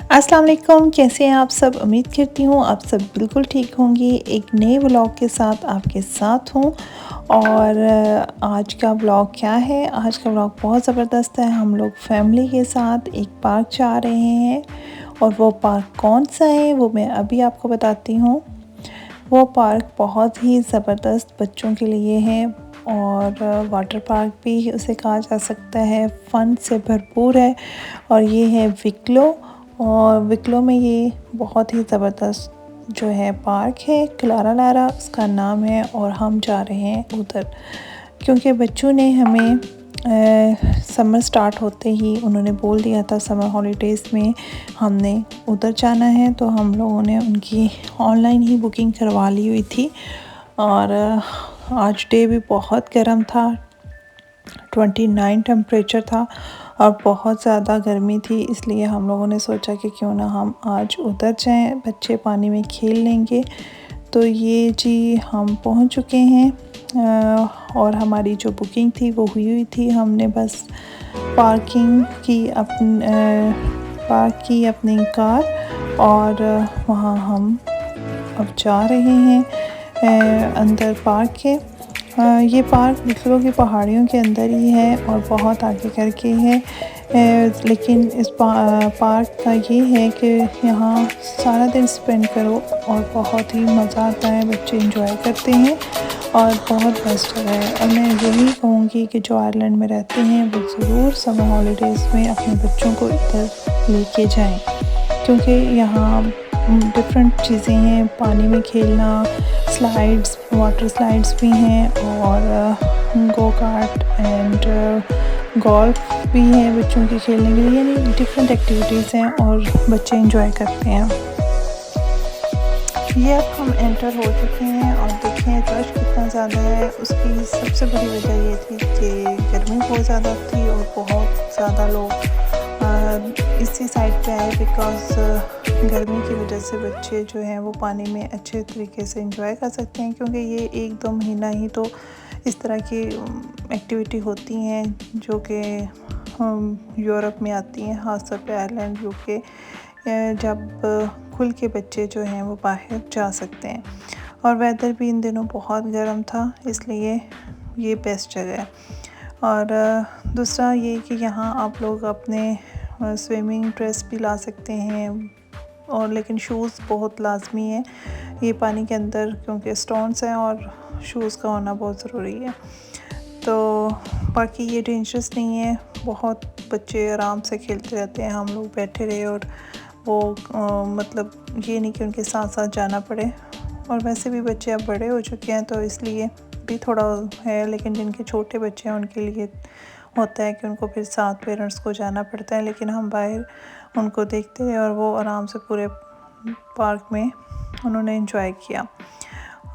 अस्सलाम वालेकुम, कैसे हैं आप सब? उम्मीद करती हूँ आप सब बिल्कुल ठीक होंगी। एक नए व्लॉग के साथ आपके साथ हूँ और आज का व्लॉग क्या है? आज का व्लॉग बहुत ज़बरदस्त है। हम लोग फैमिली के साथ एक पार्क जा रहे हैं और वो पार्क कौन सा है वो मैं अभी आपको बताती हूँ। वो पार्क बहुत ही ज़बरदस्त बच्चों के लिए है और वाटर पार्क भी उसे कहा जा सकता है। फ़न से भरपूर है और ये है विक्लो। और विक्लो में ये बहुत ही ज़बरदस्त जो है पार्क है, क्लारा लारा उसका नाम है और हम जा रहे हैं उधर क्योंकि बच्चों ने हमें समर स्टार्ट होते ही उन्होंने बोल दिया था समर हॉलीडेज़ में हमने उधर जाना है, तो हम लोगों ने उनकी ऑनलाइन ही बुकिंग करवा ली हुई थी। और आज डे भी बहुत गर्म था, 29 टेम्परेचर था और बहुत ज़्यादा गर्मी थी, इसलिए हम लोगों ने सोचा कि क्यों ना हम आज उधर जाएं, बच्चे पानी में खेल लेंगे। तो ये जी हम पहुंच चुके हैं और हमारी जो बुकिंग थी वो हुई थी। हमने बस पार्क की अपनी कार और वहाँ हम अब जा रहे हैं अंदर पार्क के। ये पार्क विक्लो की पहाड़ियों के अंदर ही है और बहुत आगे करके है। लेकिन इस पार्क का ये है कि यहाँ सारा दिन स्पेंड करो और बहुत ही मज़ा आता है, बच्चे इंजॉय करते हैं और बहुत बेस्ट जगह है। और मैं यही कहूँगी कि जो आयरलैंड में रहते हैं वो ज़रूर समर हॉलीडेज़ में अपने बच्चों को इधर लेके जाएं क्योंकि यहाँ डिफरेंट चीज़ें हैं, पानी में खेलना, स्लाइड्स, वाटर स्लाइड्स भी हैं और गो कार्ट एंड गोल्फ भी है बच्चों के खेलने के लिए। यानी डिफरेंट एक्टिविटीज़ हैं और बच्चे एंजॉय करते हैं। ये अब हम एंटर हो चुके हैं और देखें रश कितना ज़्यादा है। उसकी सबसे बड़ी वजह ये थी कि गर्मी बहुत ज़्यादा थी और बहुत ज़्यादा लोग इसी साइड पे आए बिकॉज़ गर्मी की वजह से बच्चे जो हैं वो पानी में अच्छे तरीके से एंजॉय कर सकते हैं, क्योंकि ये 1-2 महीना ही तो इस तरह की एक्टिविटी होती हैं जो कि यूरोप में आती हैं, ख़ासतौर पे आयरलैंड, यूके, जब खुल के बच्चे जो हैं वो बाहर जा सकते हैं। और वेदर भी इन दिनों बहुत गर्म था, इसलिए ये बेस्ट जगह है। और दूसरा ये कि यहाँ आप लोग अपने स्विमिंग ड्रेस भी ला सकते हैं और लेकिन शूज़ बहुत लाज़मी है ये पानी के अंदर, क्योंकि स्टोन्स हैं और शूज़ का होना बहुत ज़रूरी है। तो बाकी ये डेंजरस नहीं है, बहुत बच्चे आराम से खेलते रहते हैं। हम लोग बैठे रहे और वो मतलब ये नहीं कि उनके साथ साथ जाना पड़े। और वैसे भी बच्चे अब बड़े हो चुके हैं तो इसलिए भी थोड़ा है, लेकिन जिनके छोटे बच्चे हैं उनके लिए होता है कि उनको फिर साथ पेरेंट्स को जाना पड़ता है। लेकिन हम बाहर उनको देखते हैं और वो आराम से पूरे पार्क में उन्होंने एंजॉय किया।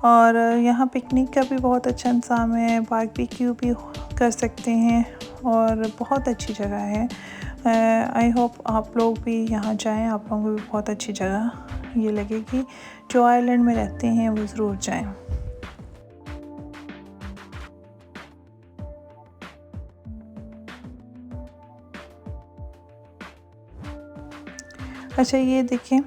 और यहाँ पिकनिक का भी बहुत अच्छा इंतज़ाम है, बारबेक्यू भी कर सकते हैं और बहुत अच्छी जगह है। आई होप आप लोग भी यहाँ जाएं, आप लोगों को भी बहुत अच्छी जगह ये लगेगी। जो आयरलैंड में रहते हैं वो ज़रूर जाएं। अच्छा ये देखें,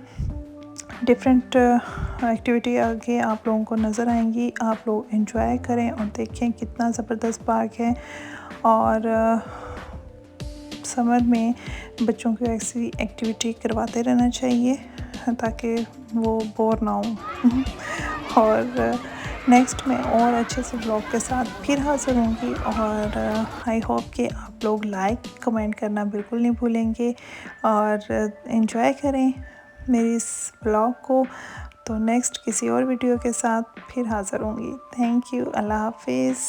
डिफरेंट एक्टिविटी आगे आप लोगों को नज़र आएंगी। आप लोग एंजॉय करें और देखें कितना ज़बरदस्त पार्क है। और समर में बच्चों को ऐसी एक्टिविटी करवाते रहना चाहिए ताकि वो बोर ना हो। और नेक्स्ट में और अच्छे से ब्लॉग के साथ फिर हाज़िर होंगी और आई होप कि आप लोग लाइक कमेंट करना बिल्कुल नहीं भूलेंगे और एंजॉय करें मेरी इस ब्लॉग को। तो नेक्स्ट किसी और वीडियो के साथ फिर हाज़िर होंगी। थैंक यू, अल्लाह हाफिज़।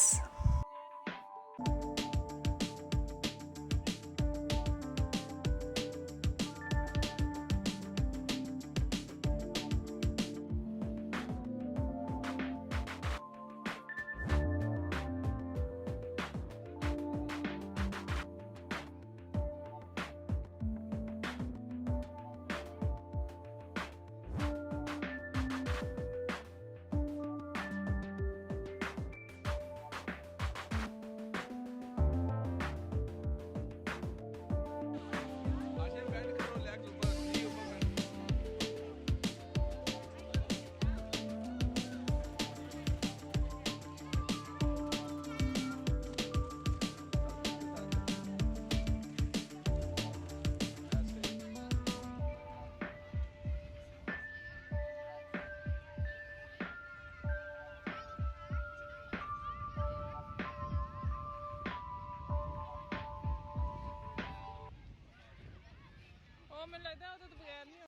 ਉਹ ਮੈਨੂੰ ਲੱਗਦਾ ਉਹਦੇ ਤੋਂ ਬਗੈਰ ਨਹੀਂ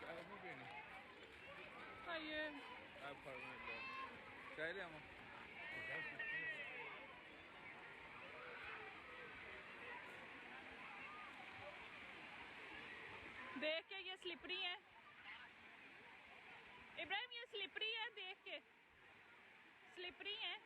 चाय नहीं पीनी आइए आप फरमा लो चाय ले हम देख के ये स्लिपरी है इब्राहिम, ये स्लिपरी है, देख के स्लिपरी है।